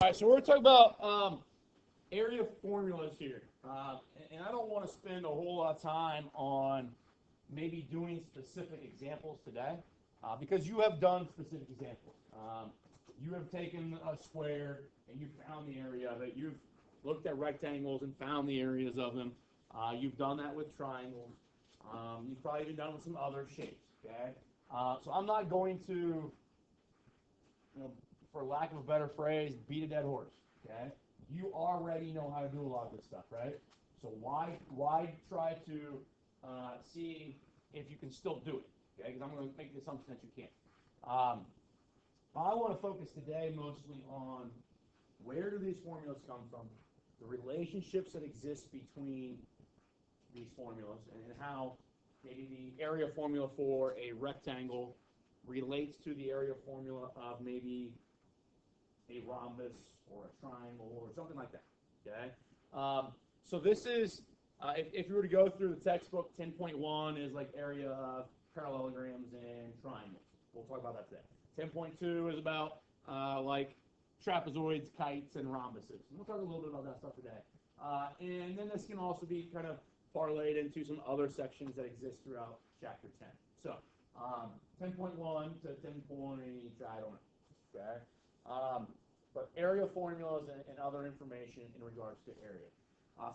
All right, so we're talking about area formulas here. And I don't want to spend a whole lot of time on maybe doing specific examples today because you have done specific examples. You have taken a square and you found the area of it. You've looked at rectangles and found the areas of them. You've done that with triangles. You've probably even done it with some other shapes. Okay, so I'm not going to, for lack of a better phrase, beat a dead horse. Okay, you already know how to do a lot of this stuff, right? So why try to see if you can still do it? Okay, because I'm going to make the assumption that you can't. I want to focus today mostly on where do these formulas come from, the relationships that exist between these formulas, and how maybe the area formula for a rectangle relates to the area formula of maybe a rhombus or a triangle or something like that. Okay. So this is, if you were to go through the textbook, 10.1 is like area of parallelograms and triangles. We'll talk about that today. 10.2 is about like trapezoids, kites, and rhombuses. We'll talk a little bit about that stuff today. And then this can also be kind of parlayed into some other sections that exist throughout chapter 10. So 10.1 to 10. I don't know. Okay. But area formulas and other information in regards to area.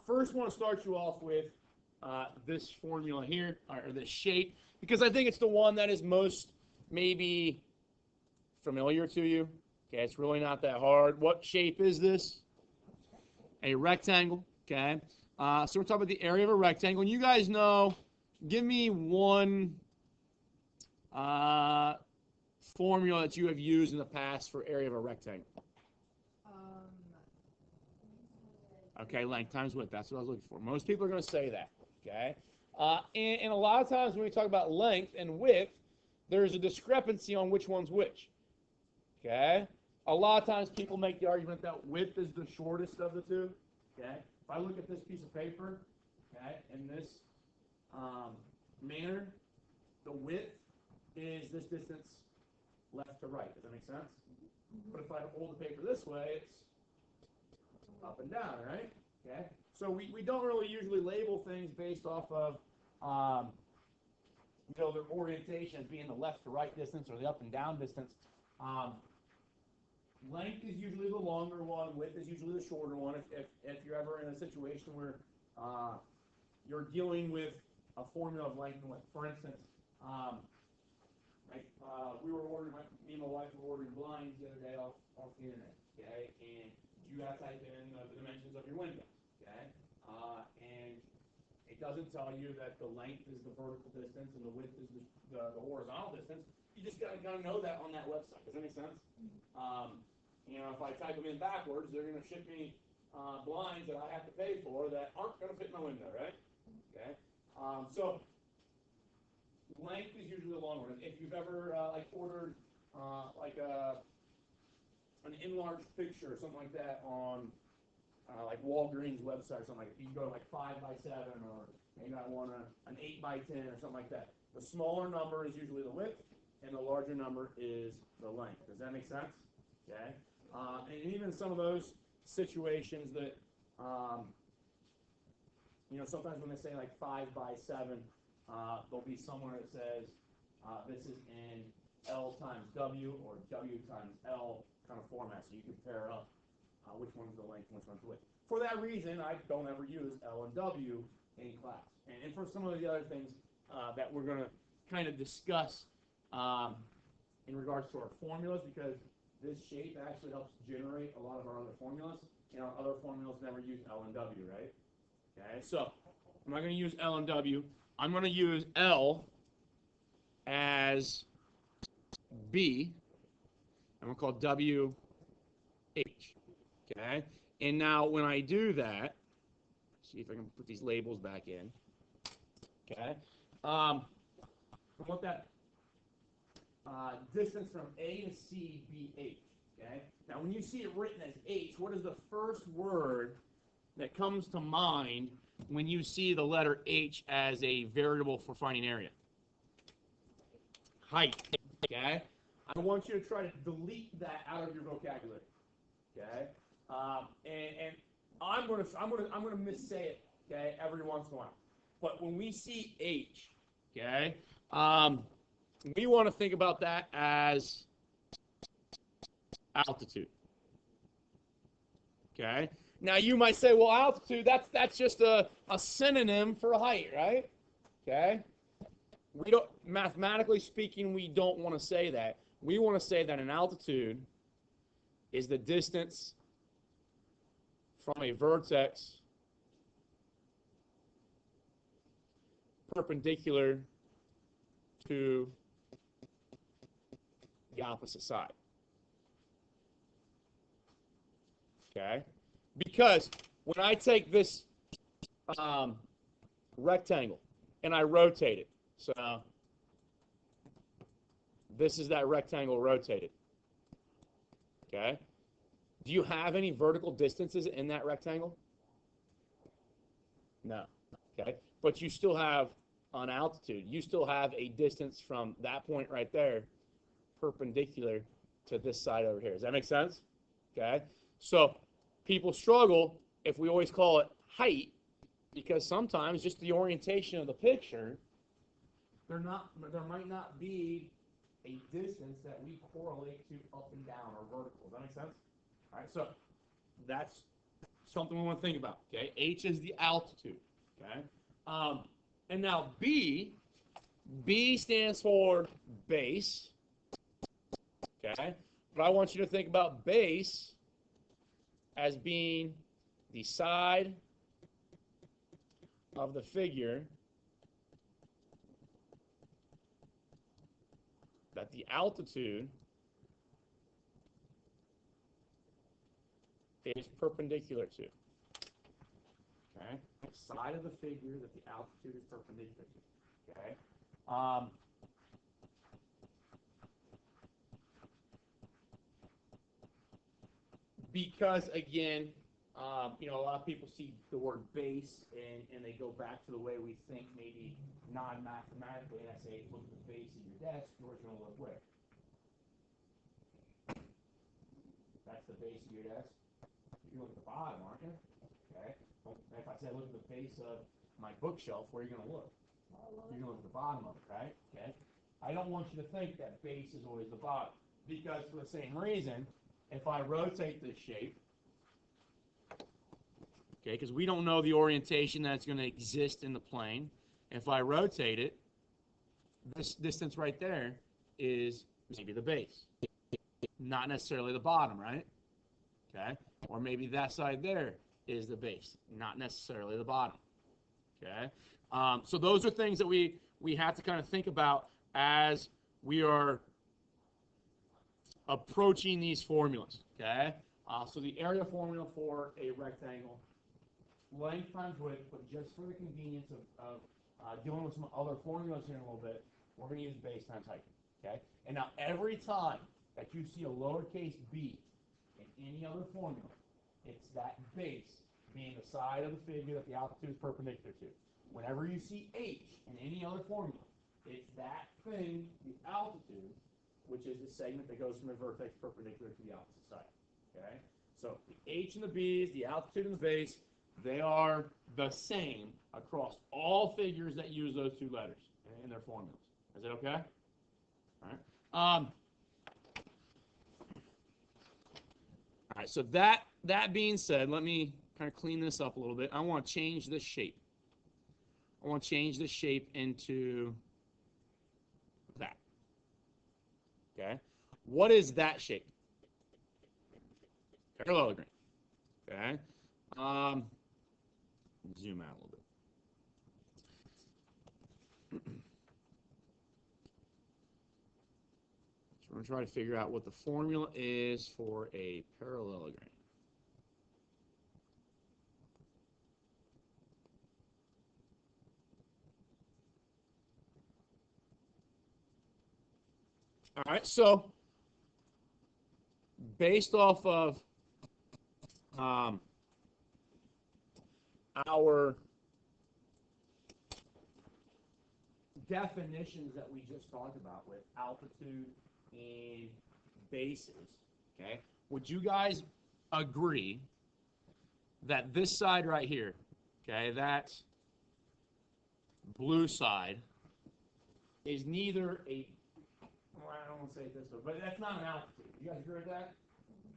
First, I want to start you off with this formula here, or this shape, because I think it's the one that is most maybe familiar to you. Okay, it's really not that hard. What shape is this? A rectangle. Okay. So we're talking about the area of a rectangle. And you guys know, give me one formula that you have used in the past for area of a rectangle. Okay, length times width. That's what I was looking for. Most people are going to say that. Okay. And a lot of times when we talk about length and width, there's a discrepancy on which one's which. Okay. A lot of times people make the argument that width is the shortest of the two. Okay. If I look at this piece of paper, okay, in this manner, the width is this distance left to right. Does that make sense? But if I hold the paper this way, it's up and down, right? Okay. So we don't really usually label things based off of their orientation as being the left to right distance or the up and down distance. Length is usually the longer one. Width is usually the shorter one. If you're ever in a situation where you're dealing with a formula of length and width, for instance, me and my wife were ordering blinds the other day off the internet. Okay, and you have to type in the dimensions of your window. Okay, and it doesn't tell you that the length is the vertical distance and the width is the horizontal distance. You just gotta know that on that website. Does that make sense? If I type them in backwards, they're going to ship me blinds that I have to pay for that aren't going to fit my window, right? Okay. So length is usually the long one. If you've ever ordered an enlarged picture or something like that on like Walgreens website or something like that, you can go to like 5x7 or maybe I want an 8x10 or something like that. The smaller number is usually the width, and the larger number is the length. Does that make sense? Okay. And even some of those situations that, sometimes when they say like 5x7, there'll be somewhere that says this is in L times W or W times L kind of format, so you can pair up which one's the length and which one's the width. For that reason, I don't ever use L and W in class. And for some of the other things that we're going to kind of discuss in regards to our formulas, because this shape actually helps generate a lot of our other formulas. Our other formulas never use L and W, right? Okay, so I'm not going to use L and W. I'm going to use L as B. I'm going to call W H. Okay, and now when I do that, see if I can put these labels back in. Okay, I want that distance from A to C be H. Okay. Now, when you see it written as H, what is the first word that comes to mind when you see the letter H as a variable for finding area? Height. Okay. I want you to try to delete that out of your vocabulary. Okay, and I'm gonna missay it. Okay, every once in a while. But when we see H, okay, we want to think about that as altitude. Okay. Now you might say, well, altitude, that's just a synonym for height, right? Okay. We don't, mathematically speaking, we don't want to say that. We want to say that an altitude is the distance from a vertex perpendicular to the opposite side. Okay? Because when I take this rectangle and I rotate it, so this is that rectangle rotated. Okay? Do you have any vertical distances in that rectangle? No. Okay? But you still have an altitude. You still have a distance from that point right there perpendicular to this side over here. Does that make sense? Okay? So people struggle if we always call it height because sometimes just the orientation of the picture, there might not be a distance that we correlate to up and down or vertical. Does that make sense? All right, so that's something we want to think about. Okay, H is the altitude. Okay, and now B stands for base. Okay, but I want you to think about base as being the side of the figure that the altitude is perpendicular to. Okay, side of the figure that the altitude is perpendicular to. Okay, because again, a lot of people see the word base and they go back to the way we think maybe non-mathematically, and I say, look at the base of your desk, yours going to look where? That's the base of your desk. You look at the bottom, aren't you? Okay. If I say look at the base of my bookshelf, where are you going to look? You're going to look at the bottom of it, right? Okay. I don't want you to think that base is always the bottom, because for the same reason, if I rotate this shape, okay, because we don't know the orientation that's going to exist in the plane. If I rotate it, this distance right there is maybe the base, not necessarily the bottom, right? Okay, or maybe that side there is the base, not necessarily the bottom. Okay, so those are things that we have to kind of think about as we are approaching these formulas. Okay, so the area formula for a rectangle, length times width, but just for the convenience of dealing with some other formulas here in a little bit, we're going to use base times height. Okay, and now every time that you see a lowercase b in any other formula, it's that base being the side of the figure that the altitude is perpendicular to. Whenever you see h in any other formula, it's that thing, the altitude, which is the segment that goes from the vertex perpendicular to the opposite side. Okay? So the h and the b's, the altitude and the base, they are the same across all figures that use those two letters in their formulas. Is it okay? All right. All right, so that being said, let me kind of clean this up a little bit. I want to change this shape. I want to change this shape into that. Okay? What is that shape? Parallelogram. Okay? Zoom out a little bit. So we're going to try to figure out what the formula is for a parallelogram. All right, so based off of our definitions that we just talked about with altitude and bases, okay, would you guys agree that this side right here, okay, that blue side, is neither a, well, I don't want to say it this way, but that's not an altitude. You guys agree with that?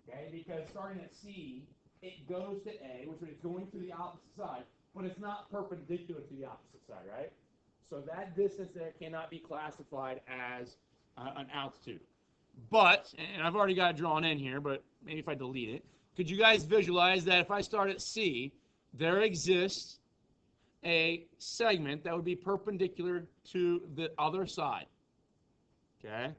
Okay, because starting at C, it goes to A, which is going to the opposite side, but it's not perpendicular to the opposite side, right? So that distance there cannot be classified as an altitude. But, and I've already got it drawn in here, but maybe if I delete it, could you guys visualize that if I start at C, there exists a segment that would be perpendicular to the other side? Okay?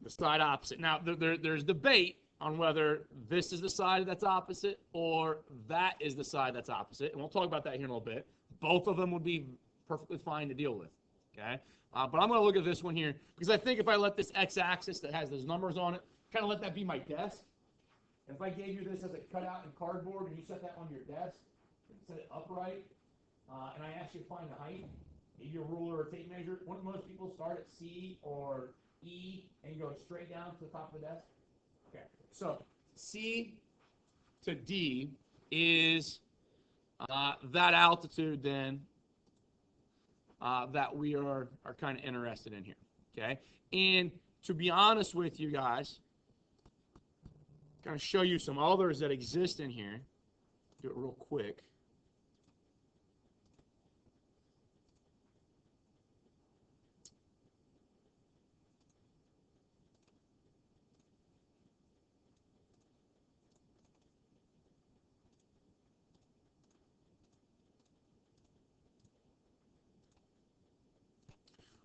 The side opposite. Now, there's debate on whether this is the side that's opposite or that is the side that's opposite. And we'll talk about that here in a little bit. Both of them would be perfectly fine to deal with. Okay? But I'm going to look at this one here because I think if I let this x-axis that has those numbers on it, kind of let that be my desk. And if I gave you this as a cutout in cardboard and you set that on your desk and set it upright, and I asked you to find the height, maybe a ruler or tape measure, wouldn't most people start at C or E and go straight down to the top of the desk? Okay, so C to D is that altitude then that we are kind of interested in here, okay? And to be honest with you guys, kind of show you some others that exist in here. Do it real quick.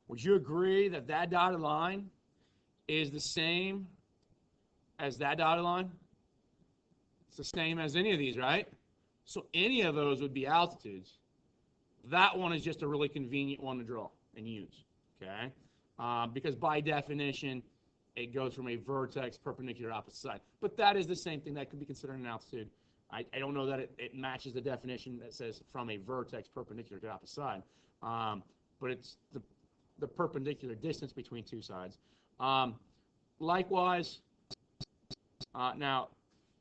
Would you agree that that dotted line is the same as that dotted line? It's the same as any of these, right? So any of those would be altitudes. That one is just a really convenient one to draw and use, okay? Because by definition, it goes from a vertex perpendicular to opposite side. But that is the same thing. That could be considered an altitude. I don't know that it matches the definition that says from a vertex perpendicular to the opposite side. But it's the perpendicular distance between two sides. Likewise, now,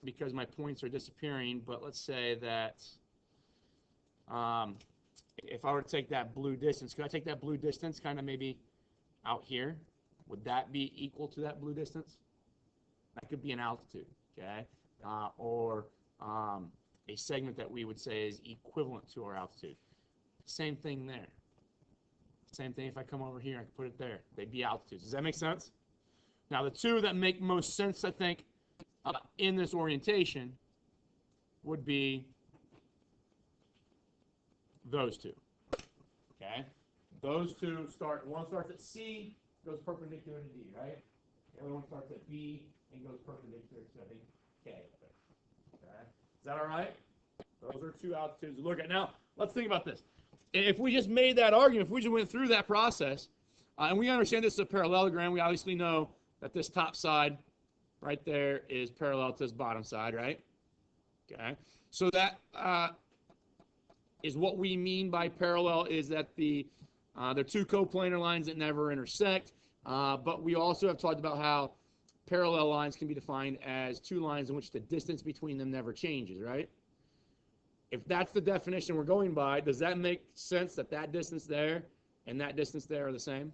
because my points are disappearing, but let's say that if I were to take that blue distance, could I take that blue distance kind of maybe out here? Would that be equal to that blue distance? That could be an altitude, okay? Or a segment that we would say is equivalent to our altitude. Same thing there. Same thing if I come over here, I can put it there. They'd be altitudes. Does that make sense? Now, the two that make most sense, I think, in this orientation would be those two. Okay? Those two start, one starts at C, goes perpendicular to D, right? The other one starts at B and goes perpendicular to, I think, K. Okay? Is that all right? Those are two altitudes to look at. Now, let's think about this. If we just made that argument, if we just went through that process, and we understand this is a parallelogram, we obviously know that this top side right there is parallel to this bottom side, right? Okay. So that is what we mean by parallel, is that they're two coplanar lines that never intersect. But we also have talked about how parallel lines can be defined as two lines in which the distance between them never changes, right? If that's the definition we're going by, does that make sense that that distance there and that distance there are the same?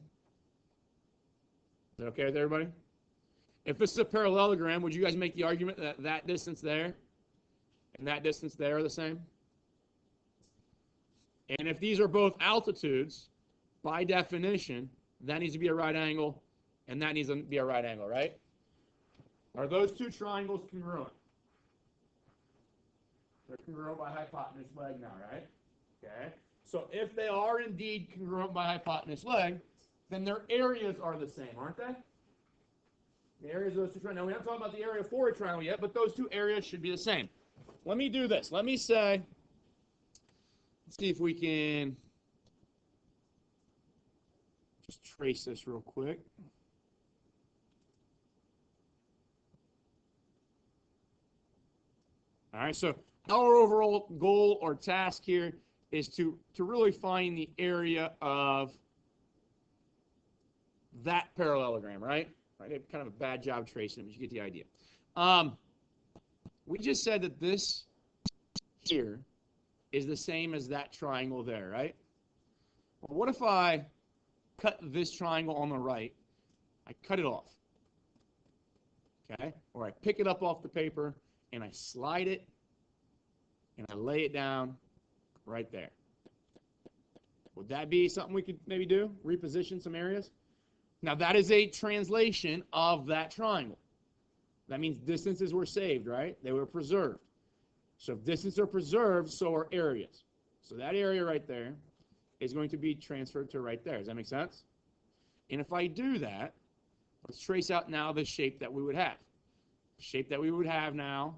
Is that okay with everybody? If this is a parallelogram, would you guys make the argument that that distance there and that distance there are the same? And if these are both altitudes, by definition, that needs to be a right angle and that needs to be a right angle, right? Are those two triangles congruent? They're congruent by hypotenuse leg now, right? Okay. So if they are indeed congruent by hypotenuse leg, then their areas are the same, aren't they? The areas of those two triangles. Now, we haven't talked about the area for a triangle yet, but those two areas should be the same. Let me do this. Let me say, let's see if we can just trace this real quick. All right, so our overall goal or task here is to really find the area of that parallelogram, right? Right? I did kind of a bad job tracing it, but you get the idea. We just said that this here is the same as that triangle there, right? Well, what if I cut this triangle on the right? I cut it off, okay? Or I pick it up off the paper and I slide it and I lay it down right there. Would that be something we could maybe do? Reposition some areas? Now, that is a translation of that triangle. That means distances were saved, right? They were preserved. So if distances are preserved, so are areas. So that area right there is going to be transferred to right there. Does that make sense? And if I do that, let's trace out now the shape that we would have. The shape that we would have now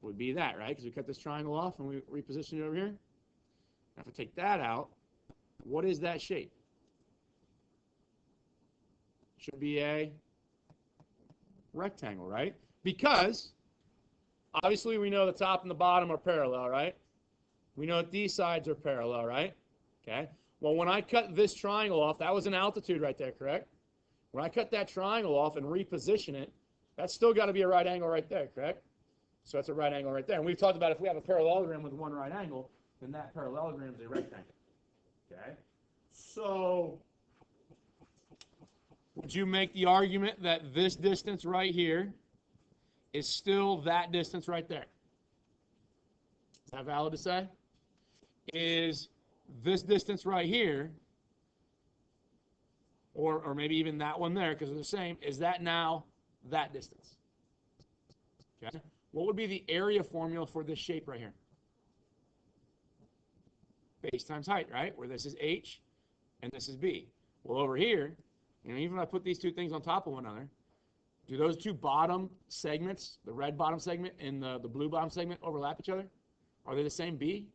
would be that, right? Because we cut this triangle off and we reposition it over here. Now if I take that out, what is that shape? Should be a rectangle, right? Because obviously we know the top and the bottom are parallel, right? We know that these sides are parallel, right? Okay. Well, when I cut this triangle off, that was an altitude right there, correct? When I cut that triangle off and reposition it, that's still got to be a right angle right there, correct? So that's a right angle right there. And we've talked about if we have a parallelogram with one right angle, then that parallelogram is a rectangle. Okay? So would you make the argument that this distance right here is still that distance right there? Is that valid to say? Is this distance right here, or maybe even that one there, because they're the same, is that now that distance? Okay. What would be the area formula for this shape right here? Base times height, right? Where this is h and this is b. Well, over here, even if I put these two things on top of one another, do those two bottom segments, the red bottom segment and the blue bottom segment, overlap each other? Are they the same b?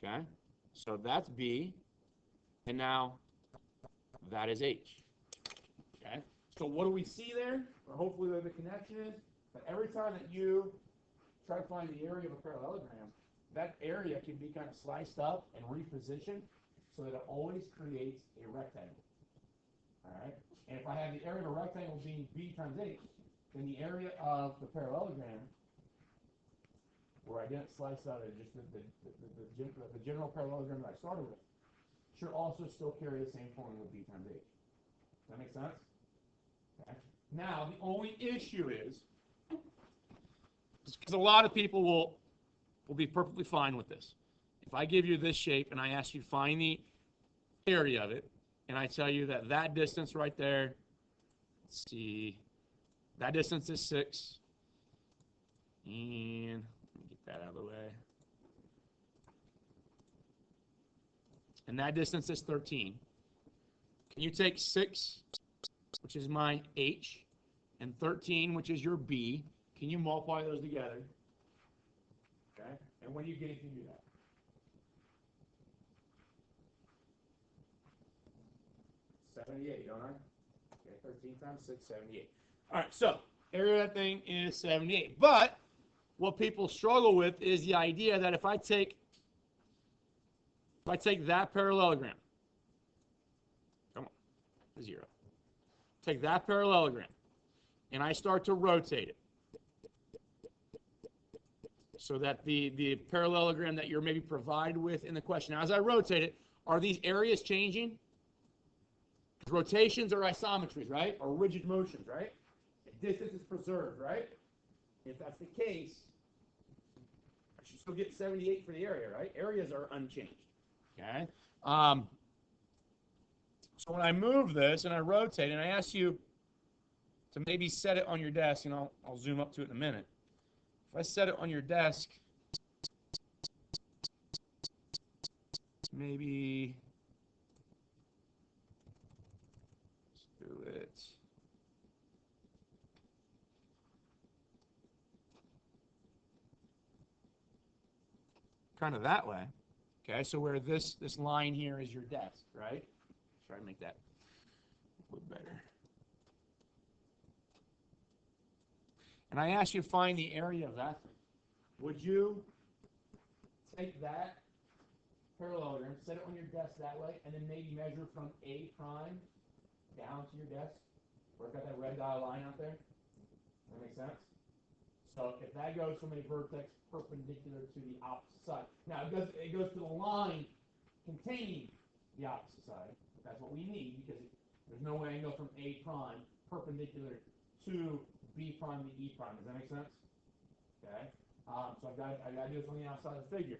Okay, so that's b, and now that is h. Okay, so what do we see there? Or hopefully the connection is that every time that you try to find the area of a parallelogram, that area can be kind of sliced up and repositioned so that it always creates a rectangle. All right, and if I have the area of a rectangle being b times h, then the area of the parallelogram, where I didn't slice out just the general parallelogram that I started with, should also still carry the same formula with b times h. Does that make sense? Okay. Now, the only issue is, because a lot of people will be perfectly fine with this. If I give you this shape and I ask you to find the area of it, and I tell you that that distance right there, let's see, that distance is 6, and that out of the way. And that distance is 13. Can you take 6, which is my h, and 13, which is your b? Can you multiply those together? Okay. And when you get it, you can do that. $78, don't I? Okay, 13 times 6, 78. All right, so area of that thing is 78. But what people struggle with is the idea that if I take that parallelogram, come on, 0. Take that parallelogram, and I start to rotate it so that the parallelogram that you're maybe provided with in the question. Now, as I rotate it, are these areas changing? Rotations are isometries, right? Or rigid motions, right? Distance is preserved, right? If that's the case, I should still get 78 for the area, right? Areas are unchanged. Okay? So when I move this and I rotate and I ask you to maybe set it on your desk, and I'll zoom up to it in a minute. If I set it on your desk, maybe let's do it. Kind of that way. Okay, so where this line here is your desk, right? Try to make that a little better. And I ask you to find the area of that thing. would you take that parallelogram, set it on your desk that way, and then maybe measure from A prime down to your desk? Where I've got that red dotted line out there? That make sense? So if that goes from a vertex perpendicular to the opposite side. Now it goes to the line containing the opposite side. That's what we need, because there's no way I can go from A prime perpendicular to B prime to E prime. Does that make sense? Okay. So I got to do this on the outside of the figure.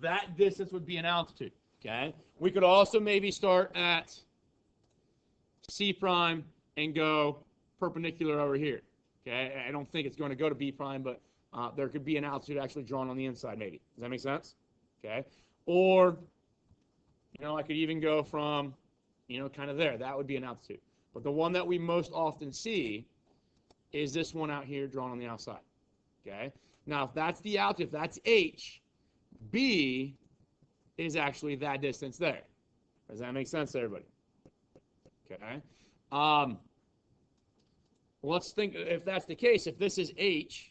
That distance would be an altitude. Okay. We could also maybe start at C prime and go perpendicular over here. Okay. I don't think it's going to go to B prime, but there could be an altitude actually drawn on the inside, maybe. Does that make sense? Okay. Or, I could even go from, kind of there. That would be an altitude. But the one that we most often see is this one out here drawn on the outside. Okay. Now, if that's the altitude, if that's H, B is actually that distance there. Does that make sense to everybody? Okay. Let's think, if that's the case, if this is H,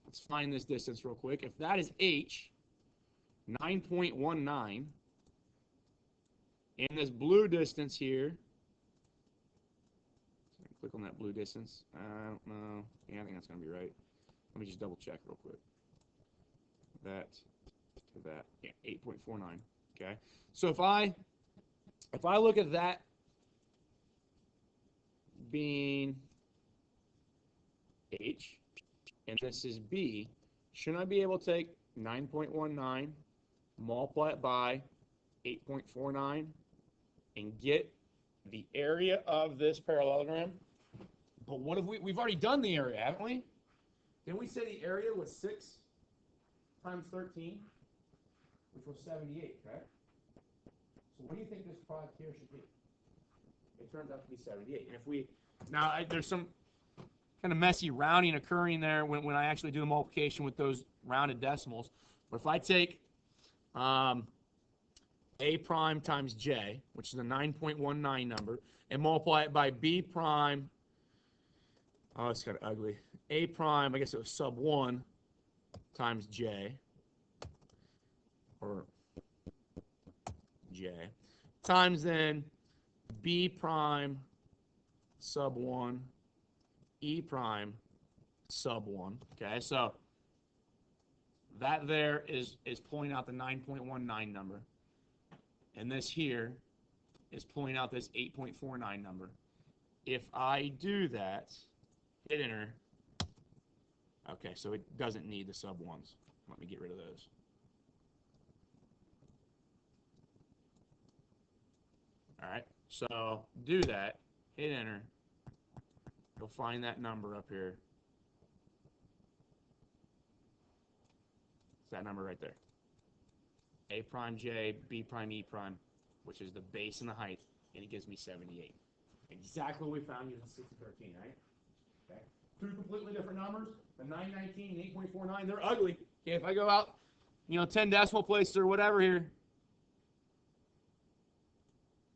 let's find this distance real quick. If that is H, 9.19, and this blue distance here, click on that blue distance. I don't know. Yeah, I think that's going to be right. Let me just double check real quick. That to that. Yeah, 8.49. Okay. So if I look at that being H and this is B, shouldn't I be able to take 9.19, multiply it by 8.49, and get the area of this parallelogram? But what if we've already done the area, haven't we? Didn't we say the area was 6 times 13, which was 78, right? So what do you think this product here should be? It turns out to be 78. And there's some kind of messy rounding occurring there when I actually do the multiplication with those rounded decimals. But if I take A prime times J, which is a 9.19 number, and multiply it by B prime, oh, it's kind of ugly, A prime, I guess it was sub 1 times J, or J, times then B prime sub 1, E prime sub 1. Okay, so that there is pulling out the 9.19 number. And this here is pulling out this 8.49 number. If I do that, hit enter. Okay, so it doesn't need the sub 1s. Let me get rid of those. All right, so do that, hit enter. You'll find that number up here. It's that number right there. A prime J, B prime E prime, which is the base and the height, and it gives me 78. Exactly what we found using 6 and 13, right? Okay. Two completely different numbers, the 919 and 8.49, they're ugly. Okay, if I go out, 10 decimal places or whatever here,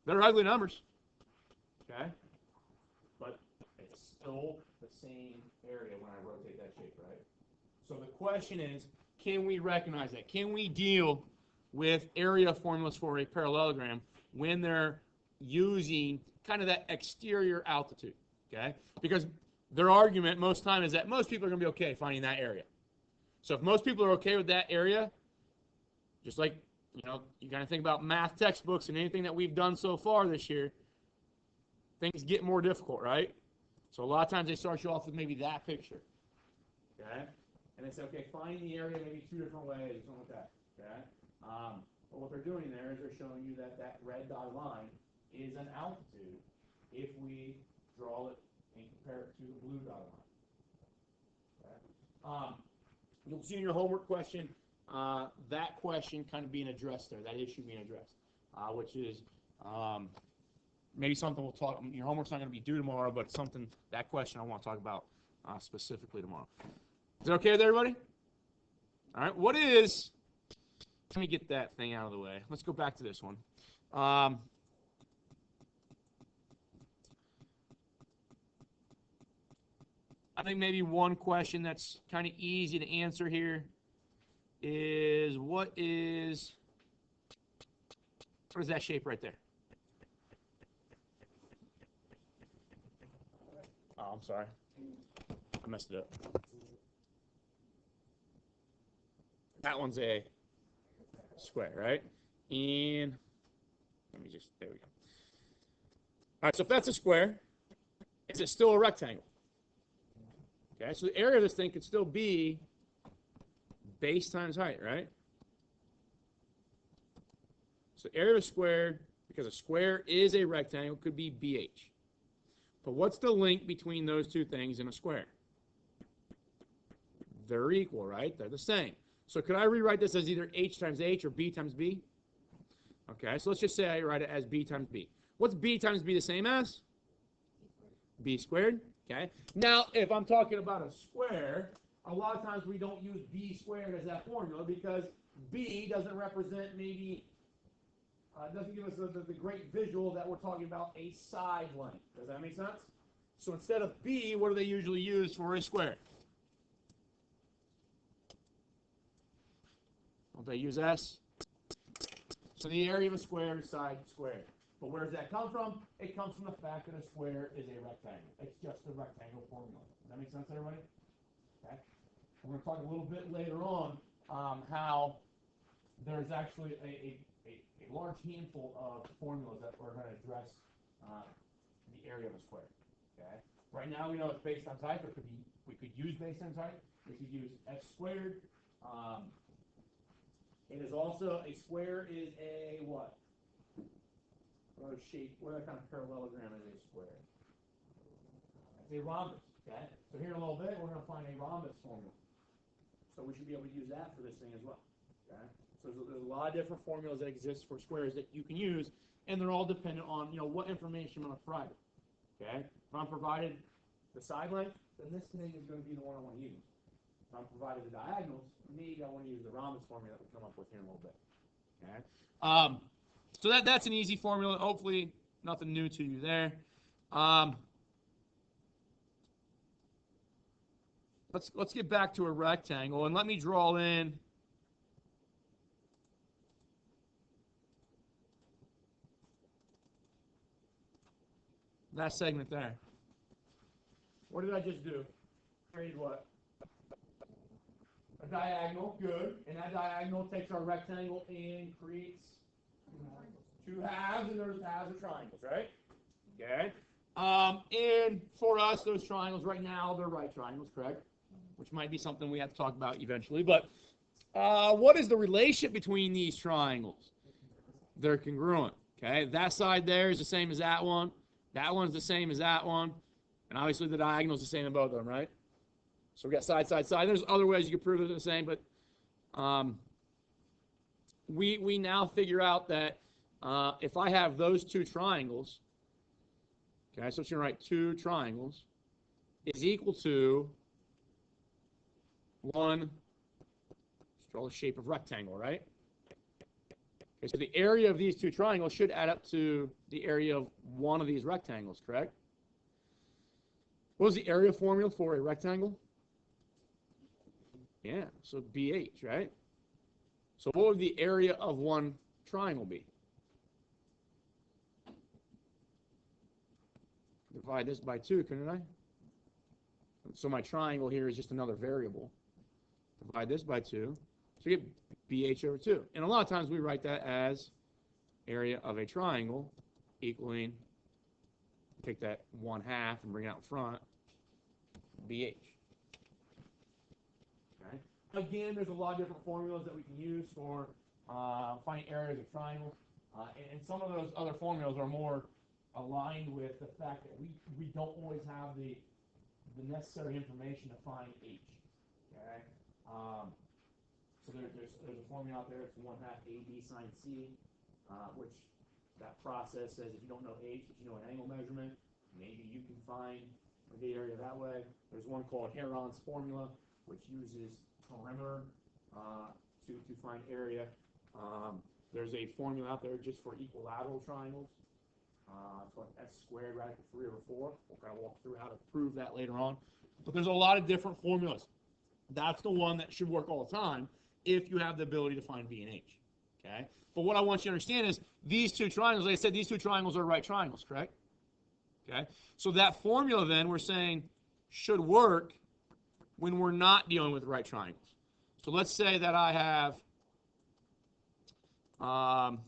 they're ugly numbers. Okay? But it's still the same area when I rotate that shape, right? So the question is, can we recognize that? Can we deal with area formulas for a parallelogram when they're using kind of that exterior altitude? Okay? Because their argument most time is that most people are going to be okay finding that area. So if most people are okay with that area, just like, you kind of think about math textbooks and anything that we've done so far this year, things get more difficult, right? So a lot of times they start you off with maybe that picture. Okay? And they say, okay, find the area maybe 2 different ways, something like that. Okay? But what they're doing there is they're showing you that that red dotted line is an altitude if we draw it and compare it to the blue dotted line. Okay? You'll see in your homework question that question kind of being addressed there, that issue being addressed, which is maybe something we'll talk. Your homework's not going to be due tomorrow, but something, that question I want to talk about specifically tomorrow. Is that okay with everybody? All right. Let me get that thing out of the way. Let's go back to this one. I think maybe one question that's kind of easy to answer here is what is that shape right there? Oh, I'm sorry. I messed it up. That one's a square, right? And let me just, there we go. All right, so if that's a square, is it still a rectangle? Okay, so the area of this thing could still be base times height, right? So area of a square, because a square is a rectangle, could be BH. But what's the link between those two things in a square? They're equal, right? They're the same. So could I rewrite this as either H times H or B times B? Okay, so let's just say I write it as B times B. What's B times B the same as? B squared. Okay. Now, if I'm talking about a square, a lot of times we don't use B squared as that formula because B doesn't represent maybe, doesn't give us the great visual that we're talking about a side length. Does that make sense? So instead of B, what do they usually use for a square? Don't they use S? So the area of a square is side squared. But where does that come from? It comes from the fact that a square is a rectangle. It's just a rectangle formula. Does that make sense, everybody? Okay. We're going to talk a little bit later on how there's actually a large handful of formulas that we're going to address the area of a square. Okay. Right now we know it's base times height. But we could use base times height. We could use S squared. It is also a square is a what? What shape? What kind of parallelogram is a square? It's a rhombus. Okay. So here in a little bit, we're going to find a rhombus formula. So we should be able to use that for this thing as well. Okay. So there's a lot of different formulas that exist for squares that you can use, and they're all dependent on what information I'm going to provide. Okay. If I'm provided the side length, then this thing is going to be the one I want to use. If I'm provided the diagonals, maybe I want to use the rhombus formula that we come up with here in a little bit. Okay. So that's an easy formula. Hopefully, nothing new to you there. Let's get back to a rectangle, and let me draw in that segment there. What did I just do? Create what? A diagonal, good. And that diagonal takes our rectangle and creates two halves, and those halves are triangles, right? Okay. And for us, those triangles right now, they're right triangles, correct? Which might be something we have to talk about eventually. But what is the relationship between these triangles? They're congruent. Okay. That side there is the same as that one. That one's the same as that one. And obviously the diagonal is the same in both of them, right? So we got side, side, side. There's other ways you can prove they're the same, but we now figure out that if I have those two triangles, okay, so it's going to write two triangles, is equal to one, let's draw the shape of rectangle, right? Okay, so the area of these two triangles should add up to the area of one of these rectangles, correct? What was the area formula for a rectangle? Yeah, so BH, right? So what would the area of one triangle be? Divide this by 2, couldn't I? So my triangle here is just another variable. Divide this by 2. So you get BH over 2. And a lot of times we write that as area of a triangle equaling, take that 1/2 and bring it out in front, BH. Okay. Again, there's a lot of different formulas that we can use for finding areas of triangles. And some of those other formulas are more aligned with the fact that we don't always have the necessary information to find H. Okay. So there's a formula out there. It's 1/2 AB sine C, which that process says if you don't know H, but you know an angle measurement, maybe you can find the area that way. There's one called Heron's formula, which uses perimeter to find area. There's a formula out there just for equilateral triangles. It's called S squared radical 3/4. We'll kind of walk through how to prove that later on. But there's a lot of different formulas. That's the one that should work all the time if you have the ability to find B and H. Okay? But what I want you to understand is these two triangles, like I said, these two triangles are right triangles, correct? Okay? So that formula then we're saying should work when we're not dealing with right triangles. So let's say that I have I'm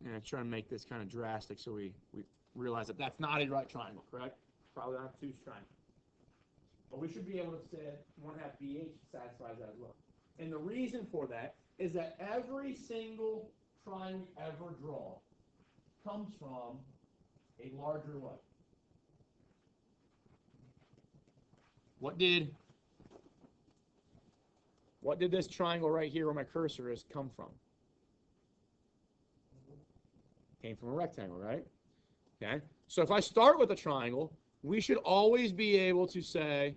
going to try and make this kind of drastic so we realize that that's not a right triangle, correct? Probably not a two triangle. But we should be able to say 1/2 BH satisfies that as well. And the reason for that is that every single triangle we ever draw comes from a larger what? What did this triangle right here where my cursor is come from? Came from a rectangle, right? Okay. So if I start with a triangle, we should always be able to say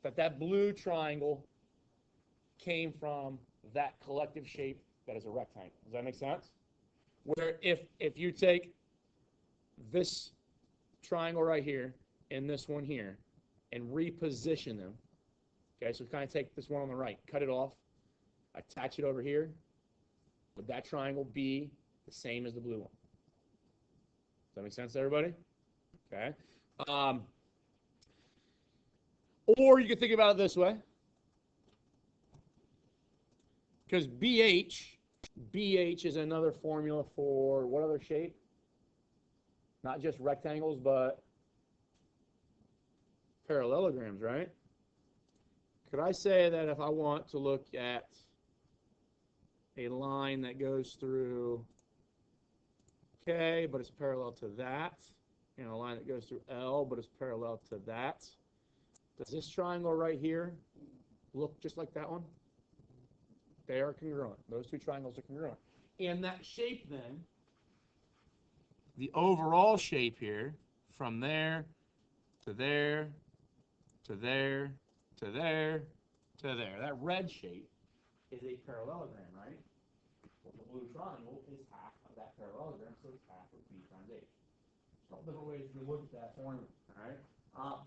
that blue triangle came from that collective shape that is a rectangle. Does that make sense? Where if you take this triangle right here and this one here and reposition them, okay, so kind of take this one on the right, cut it off, attach it over here, would that triangle be the same as the blue one? Does that make sense to everybody? Okay. Or you can think about it this way. Because BH is another formula for what other shape? Not just rectangles, but parallelograms, right? Could I say that if I want to look at a line that goes through K, but it's parallel to that, and a line that goes through L, but it's parallel to that, does this triangle right here look just like that one? They are congruent. Those two triangles are congruent. And that shape then, the overall shape here, from there to there to there to there to there, that red shape is a parallelogram, right? Well, the blue triangle is half of that parallelogram, so it's half of B times H. So different ways to look at that formula, all right?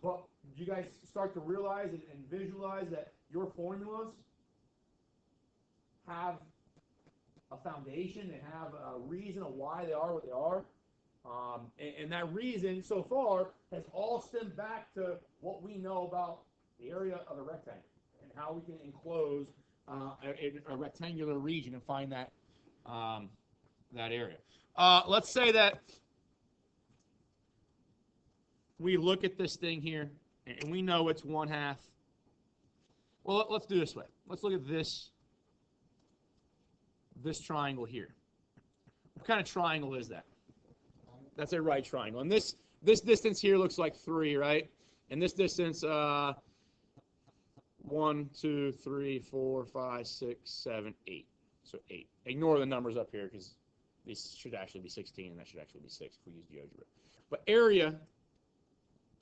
But you guys start to realize and visualize that your formulas have a foundation, they have a reason of why they are what they are. And that reason so far has all stemmed back to what we know about the area of a rectangle and how we can enclose a rectangular region and find that that area. Let's say that we look at this thing here and we know it's 1/2. Well, let's do it this way. Let's look at this triangle here. What kind of triangle is that? That's a right triangle. And this distance here looks like 3, right? And this distance, 1, 2, 3, 4, 5, 6, 7, 8. So 8. Ignore the numbers up here because these should actually be 16 and that should actually be 6 if we use GeoGebra. But area,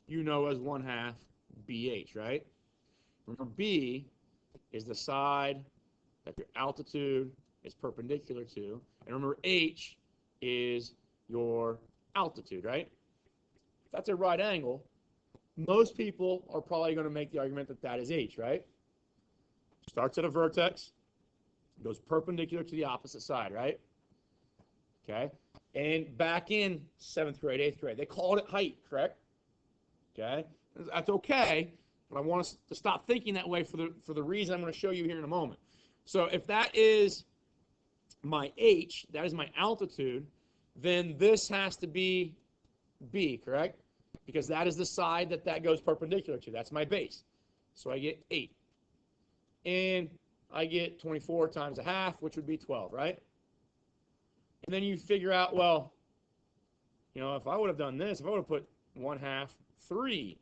you know as 1/2 BH, right? Remember, B is the side that your altitude is perpendicular to. And remember, H is your altitude, right? If that's a right angle, most people are probably going to make the argument that that is H, right? Starts at a vertex, goes perpendicular to the opposite side, right? Okay? And back in 7th grade, 8th grade, they called it height, correct? Okay? That's okay, but I want us to stop thinking that way for the reason I'm going to show you here in a moment. So if that is my H, that is my altitude, then this has to be B, correct? Because that is the side that goes perpendicular to. That's my base. So I get 8. And I get 24 times 1/2, which would be 12, right? And then you figure out, well, you know, if I would have done this, if I would have put 1/2, 3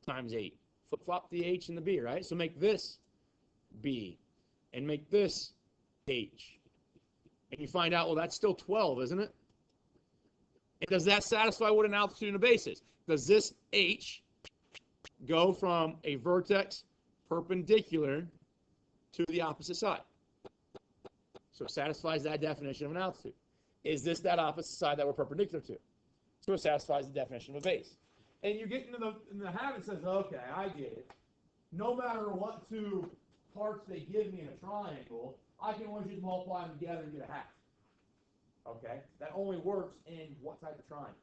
times 8, flip-flop the H and the B, right? So make this B and make this H. And you find out, well, that's still 12, isn't it? And does that satisfy what an altitude and a base is? Does this H go from a vertex perpendicular to the opposite side. So it satisfies that definition of an altitude. Is this that opposite side that we're perpendicular to? So it satisfies the definition of a base. And you get into the habit says, okay, I get it. No matter what two parts they give me in a triangle, I can always just multiply them together and get a half. Okay? That only works in what type of triangle?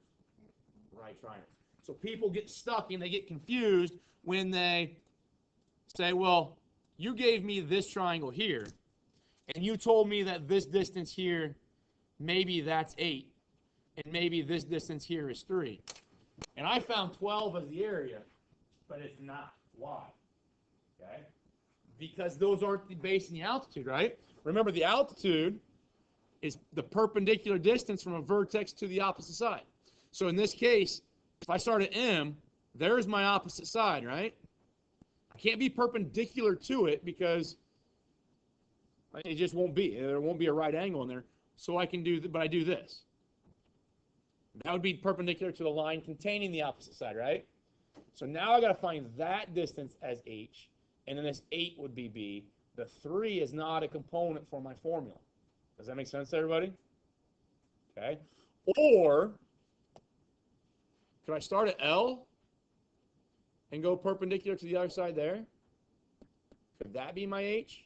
Right triangle. So people get stuck and they get confused when they say, well, you gave me this triangle here, and you told me that this distance here, maybe that's 8, and maybe this distance here is 3. And I found 12 as the area, but it's not. Why? Okay? Because those aren't the base and the altitude, right? Remember, the altitude is the perpendicular distance from a vertex to the opposite side. So in this case, if I start at M, there's my opposite side, right? I can't be perpendicular to it because it just won't be. There won't be a right angle in there. So I can do, but I do this. That would be perpendicular to the line containing the opposite side, right? So now I got to find that distance as H, and then this 8 would be B. The 3 is not a component for my formula. Does that make sense to everybody? Okay. Or could I start at L and go perpendicular to the other side there? Could that be my H?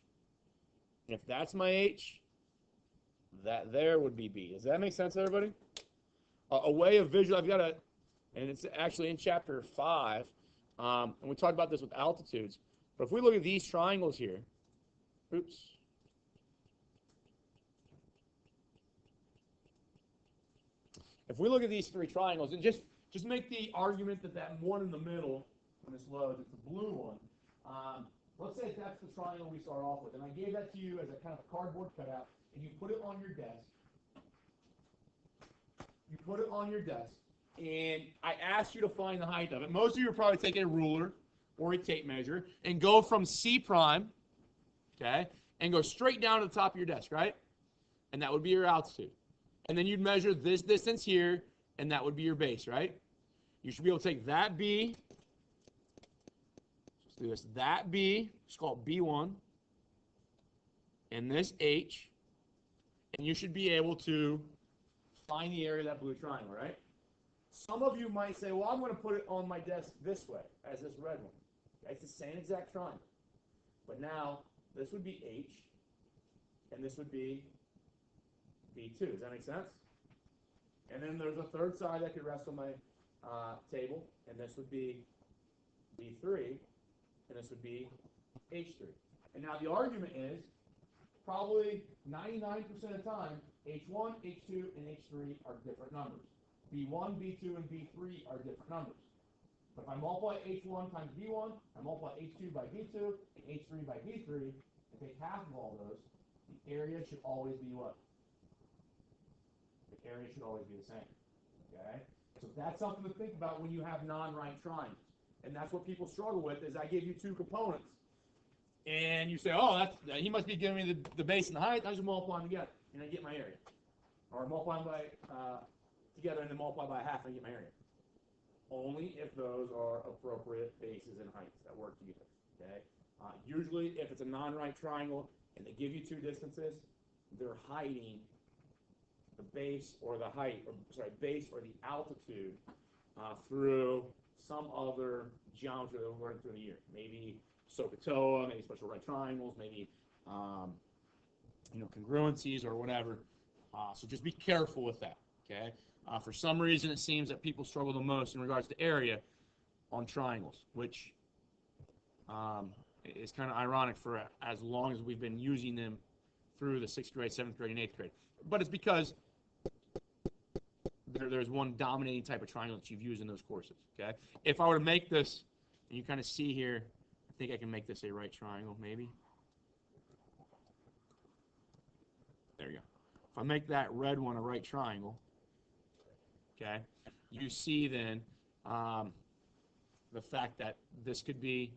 And if that's my H, that there would be B. Does that make sense to everybody? A way of visual, I've got a, and it's actually in chapter 5, and we talked about this with altitudes. But if we look at these triangles here, oops. If we look at these 3 triangles, and just make the argument that that one in the middle, when this loads, it's the blue one. Let's say that's the triangle we start off with, and I gave that to you as a kind of a cardboard cutout, and you put it on your desk. You put it on your desk, and I asked you to find the height of it. Most of you are probably taking a ruler or a tape measure and go from C prime, okay, and go straight down to the top of your desk, right? And that would be your altitude. And then you'd measure this distance here, and that would be your base, right? You should be able to take that B, let's do this, that B, let's call it B1, and this H, and you should be able to find the area of that blue triangle, right? Some of you might say, well, I'm going to put it on my desk this way, as this red one. Okay, it's the same exact triangle. But now, this would be H, and this would be B2. Does that make sense? And then there's a third side that could rest on my table, and this would be B3, and this would be H3. And now the argument is, probably 99% of the time, H1, H2, and H3 are different numbers. B1, B2, and B3 are different numbers. But if I multiply H1 times B1, I multiply H2 by B2, and H3 by B3, and take half of all those, the area should always be what? The area should always be the same. Okay? So that's something to think about when you have non-right triangles. And that's what people struggle with, is I give you 2 components. And you say, oh, he must be giving me the base and the height. I just multiply them together, and I get my area. Or multiply them by together and then multiply by half and I get my area. Only if those are appropriate bases and heights that work together. Okay. Usually, if it's a non-right triangle and they give you 2 distances, they're hiding the base or the height, or sorry, base or the altitude through some other geometry that we're learning through the year. Maybe SOHCAHTOA, maybe special right triangles, maybe congruencies or whatever. So just be careful with that. Okay. For some reason, it seems that people struggle the most in regards to area on triangles, which is kind of ironic for as long as we've been using them through the 6th grade, 7th grade, and 8th grade. But it's because there's one dominating type of triangle that you've used in those courses. Okay. If I were to make this, and you kind of see here, I think I can make this a right triangle, maybe. There you go. If I make that red one a right triangle, okay, you see then the fact that this could be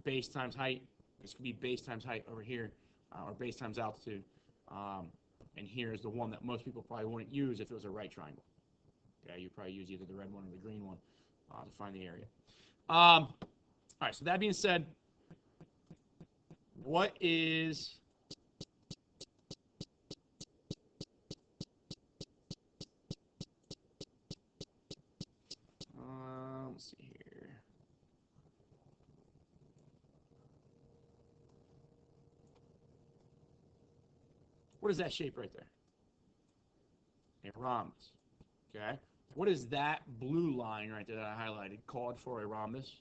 base times height, this could be base times height over here, or base times altitude, and here's the one that most people probably wouldn't use if it was a right triangle. Okay, you'd probably use either the red one or the green one to find the area. All right, so that being said, what is let's see here. What is that shape right there? A rhombus. Okay. What is that blue line right there that I highlighted called for a rhombus?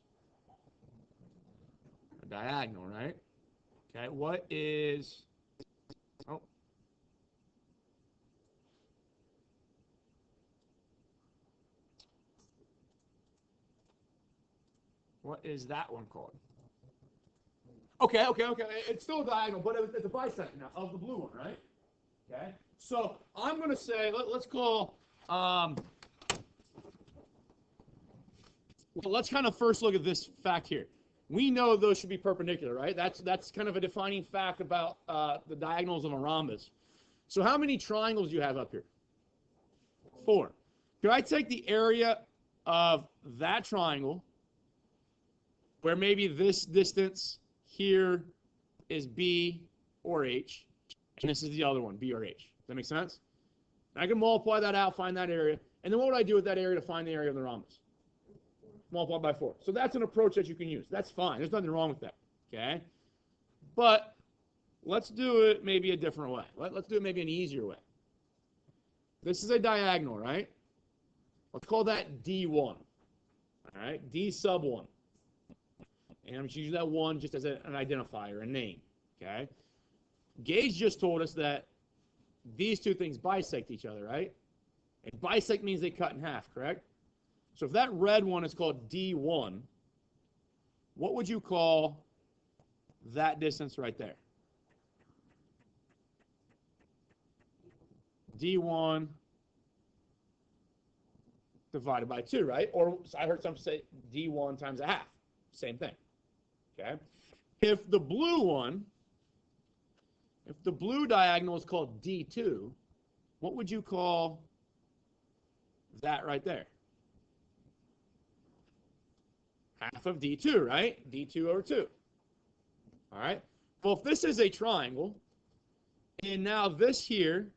A diagonal, right? Okay. What is, oh, what is that one called? Okay. It's still a diagonal, but it's a bisect now of the blue one, right? Okay. So I'm going to say, let's call, well, let's kind of first look at this fact here. We know those should be perpendicular, right? That's kind of a defining fact about the diagonals of a rhombus. So how many triangles do you have up here? 4. Could I take the area of that triangle, where maybe this distance here is B or H, and this is the other one, B or H. Does that make sense? I can multiply that out, find that area, and then what would I do with that area to find the area of the rhombus? Multiply by 4. So that's an approach that you can use. That's fine. There's nothing wrong with that. Okay? But let's do it maybe a different way. Let's do it maybe an easier way. This is a diagonal, right? Let's call that D1. All right? D sub 1. And I'm just using that 1 just as an identifier, a name. Okay? Gage just told us that these two things bisect each other, right? And bisect means they cut in half, correct? So if that red one is called D1, what would you call that distance right there? D1 divided by 2, right? Or I heard some say D1 times a half. Same thing. Okay? If the blue diagonal is called D2, what would you call that right there? Half of D2, right? D2 over 2. All right? Well, if this is a triangle, and now this here,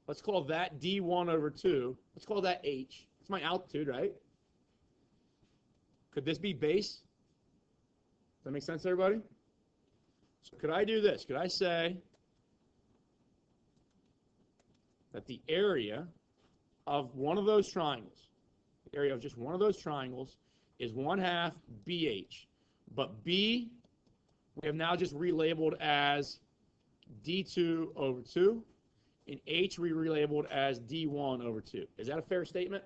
let's call that D1 over 2. Let's call that H. It's my altitude, right? Could this be base? Does that make sense, everybody? So could I do this? Could I say that the area of one of those triangles, the area of just one of those triangles, is 1/2 BH. But B, we have now just relabeled as D2 over 2. And H, we relabeled as D1 over 2. Is that a fair statement?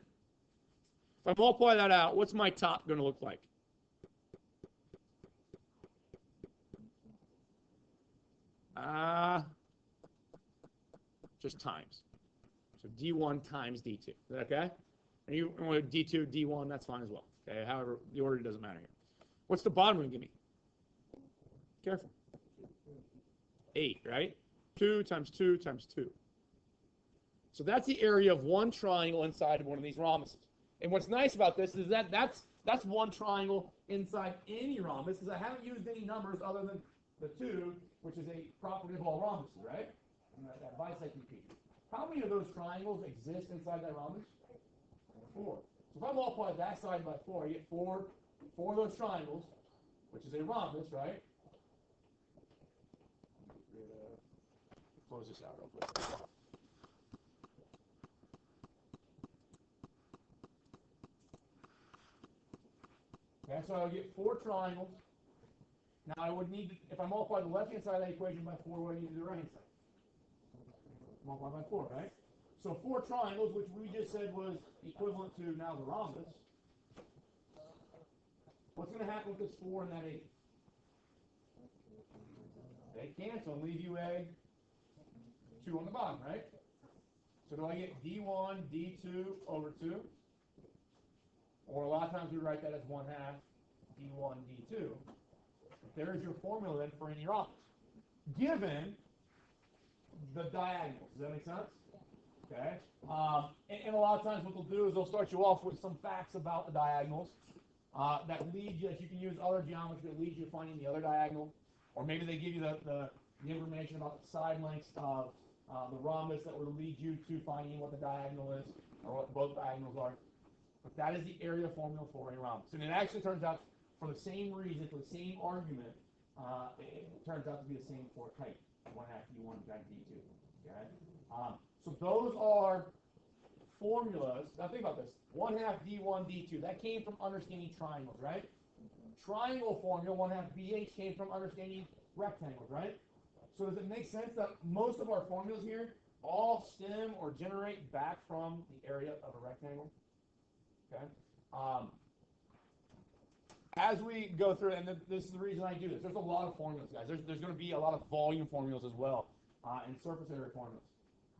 If I multiply that out, what's my top going to look like? Just times. So D1 times D2. Is that okay? And you want D2, D1, that's fine as well. Okay, however, the order doesn't matter here. What's the bottom one give me? Careful. 8, right? 2 times 2 times 2. So that's the area of one triangle inside of one of these rhombuses. And what's nice about this is that that's one triangle inside any rhombus, because I haven't used any numbers other than the 2, which is a property of all rhombuses, right? And that bisecting feature. How many of those triangles exist inside that rhombus? 4. So if I multiply that side by 4, I get 4 of those triangles, which is a rhombus, right? Close this out real quick. Okay, so I'll get 4 triangles. Now I would need to, if I multiply the left-hand side of that equation by 4, what do I need to do the right-hand side? Multiply by 4, right? So 4 triangles, which we just said was equivalent to now the rhombus. What's going to happen with this 4 and that 8? They cancel and leave you a 2 on the bottom, right? So do I get D1, D2 over 2? Or a lot of times we write that as 1/2 D1, D2. There's your formula then for any rhombus, given the diagonals. Does that make sense? Okay. And a lot of times what they'll do is they'll start you off with some facts about the diagonals that lead you, that you can use other geometry that leads you to finding the other diagonal. Or maybe they give you the information about the side lengths of the rhombus that would lead you to finding what the diagonal is, or what both diagonals are. But that is the area formula for a rhombus. And it actually turns out, for the same reason, for the same argument, it turns out to be the same for height, 1/2 D1 times D2. Okay? So those are formulas. Now think about this: 1/2 D1 D2. That came from understanding triangles, right? Triangle formula 1/2 BH came from understanding rectangles, right? So does it make sense that most of our formulas here all stem or generate back from the area of a rectangle? Okay. As we go through, and this is the reason I do this. There's a lot of formulas, guys. There's going to be a lot of volume formulas as well, and surface area formulas.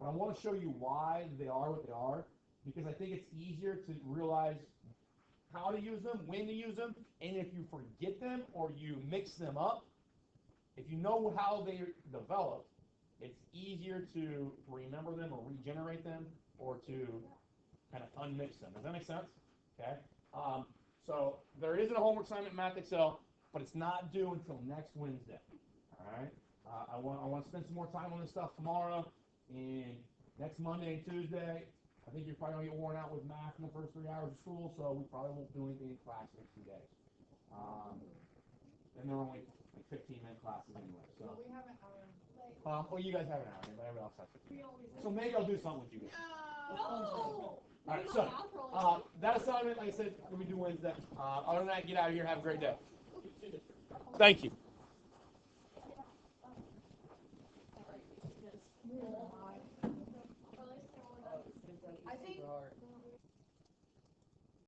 But I want to show you why they are what they are, because I think it's easier to realize how to use them, when to use them, and if you forget them or you mix them up, if you know how they developed, it's easier to remember them or regenerate them or to kind of unmix them. Does that make sense? Okay. So there isn't a homework assignment in Math Excel, but it's not due until next Wednesday. All right. I want to spend some more time on this stuff tomorrow and next Monday and Tuesday. I think you're probably gonna get worn out with math in the first 3 hours of school, so we probably won't do anything in class for 2 days. And they're only like 15-minute classes anyway. So. Well, we have an hour. Well, you guys have an hour, but everybody else has 15. So maybe I'll do something with you guys. No. All right, so that assignment, like I said, we do Wednesday. Other than that, get out of here. Have a great day. Thank you.